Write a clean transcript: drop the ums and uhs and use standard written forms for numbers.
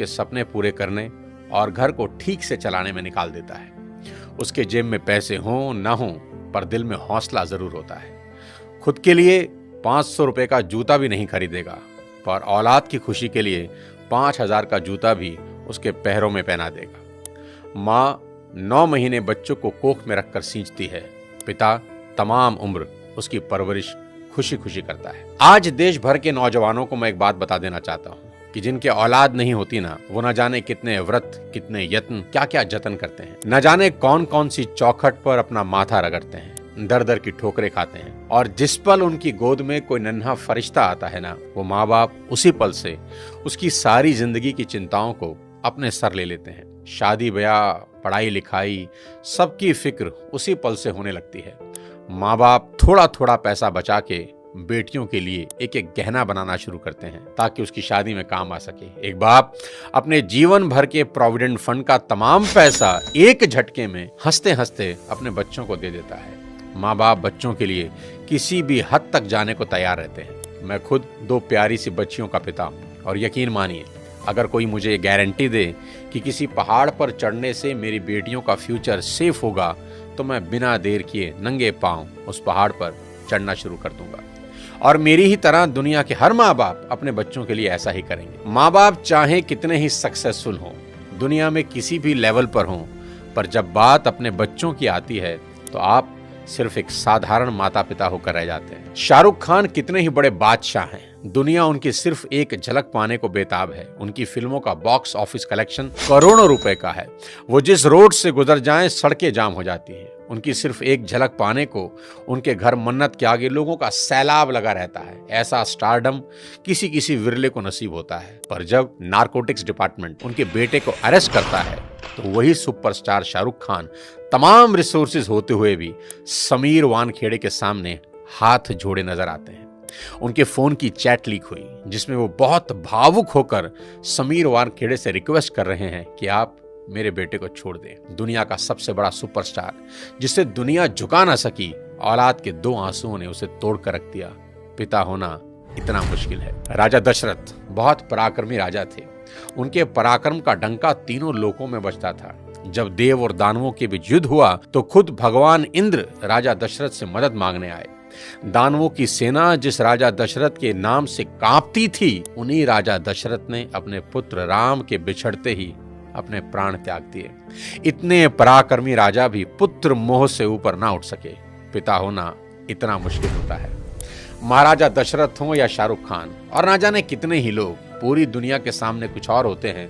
के सपने पूरे करने और घर को ठीक से चलाने में निकाल देता है। उसके जेब में पैसे हों ना हों, पर दिल में हौसला जरूर होता है। खुद के लिए 500 रुपए का जूता भी नहीं खरीदेगा, पर औलाद की खुशी के लिए 5000 का जूता भी उसके पैरों में पहना देगा। माँ 9 महीने बच्चों को कोख में रखकर सींचती है, पिता तमाम उम्र उसकी परवरिश खुशी खुशी करता है। आज देश भर के नौजवानों को मैं एक बात बता देना चाहता हूँ कि जिनके औलाद नहीं होती ना, वो न जाने कितने व्रत, कितने यत्न, क्या क्या जतन करते हैं। न जाने कौन कौन सी चौखट पर अपना माथा रगड़ते हैं, दर दर की ठोकरें खाते हैं, और जिस पल उनकी गोद में कोई नन्हा फरिश्ता आता है ना, वो माँ बाप उसी पल से उसकी सारी जिंदगी की चिंताओं को अपने सर ले लेते हैं। शादी ब्याह, पढ़ाई लिखाई, सबकी फिक्र उसी पल से होने लगती है। माँ बाप थोड़ा थोड़ा पैसा बचा के बेटियों के लिए एक एक गहना बनाना शुरू करते हैं ताकि उसकी शादी में काम आ सके। एक बाप अपने जीवन भर के प्रोविडेंट फंड का तमाम पैसा एक झटके में हंसते हंसते अपने बच्चों को दे देता है। माँ बाप बच्चों के लिए किसी भी हद तक जाने को तैयार रहते हैं। मैं खुद 2 प्यारी सी बच्चियों का पिता हूँ, और यकीन मानिए, अगर कोई मुझे गारंटी दे कि किसी पहाड़ पर चढ़ने से मेरी बेटियों का फ्यूचर सेफ होगा, तो मैं बिना देर किए नंगे पांव उस पहाड़ पर चढ़ना शुरू कर दूंगा। और मेरी ही तरह दुनिया के हर माँ बाप अपने बच्चों के लिए ऐसा ही करेंगे। माँ बाप चाहे कितने ही सक्सेसफुल हों, दुनिया में किसी भी लेवल पर हों, पर जब बात अपने बच्चों की आती है तो आप सिर्फ एक साधारण माता पिता होकर रह जाते हैं। शाहरुख खान कितने ही बड़े बादशाह हैं, दुनिया उनकी सिर्फ एक झलक पाने को बेताब है। उनकी फिल्मों का बॉक्स ऑफिस कलेक्शन करोड़ों रुपए का है। वो जिस रोड से गुजर जाएं सड़कें जाम हो जाती हैं। उनकी सिर्फ एक झलक पाने को उनके घर मन्नत के आगे लोगों का सैलाब लगा रहता है। ऐसा स्टारडम किसी किसी विरले को नसीब होता है, पर जब नारकोटिक्स डिपार्टमेंट उनके बेटे को अरेस्ट करता है तो वही सुपरस्टार शाहरुख खान तमाम रिसोर्सेज होते हुए भी समीर वानखेड़े के सामने हाथ जोड़े नजर आते हैं। उनके फोन की चैट लीक हुई जिसमें वो बहुत भावुक होकर समीर वानखेड़े से रिक्वेस्ट कर रहे हैं कि आप मेरे बेटे को छोड़ दें। दुनिया का सबसे बड़ा सुपरस्टार, जिसे दुनिया झुका ना सकी, औलाद के 2 आंसुओं ने उसे तोड़ कर रख दिया। पिता होना इतना मुश्किल है। राजा दशरथ बहुत पराक्रमी राजा थे। उनके पराक्रम का डंका तीनों लोकों में बजता था। जब देव और दानवों के बीच युद्ध हुआ तो खुद भगवान इंद्र राजा दशरथ से मदद मांगने आए। दानवों की सेना जिस राजा दशरथ के नाम से कांपती थी, उन्हीं राजा दशरथ ने अपने पुत्र राम के बिछड़ते ही अपने प्राण त्याग दिए। इतने पराक्रमी राजा भी पुत्र मोह से ऊपर ना उठ सके। पिता होना इतना मुश्किल होता है। महाराजा दशरथ हो या शाहरुख खान और ना जाने कितने ही लोग, पूरी दुनिया के सामने कुछ और होते हैं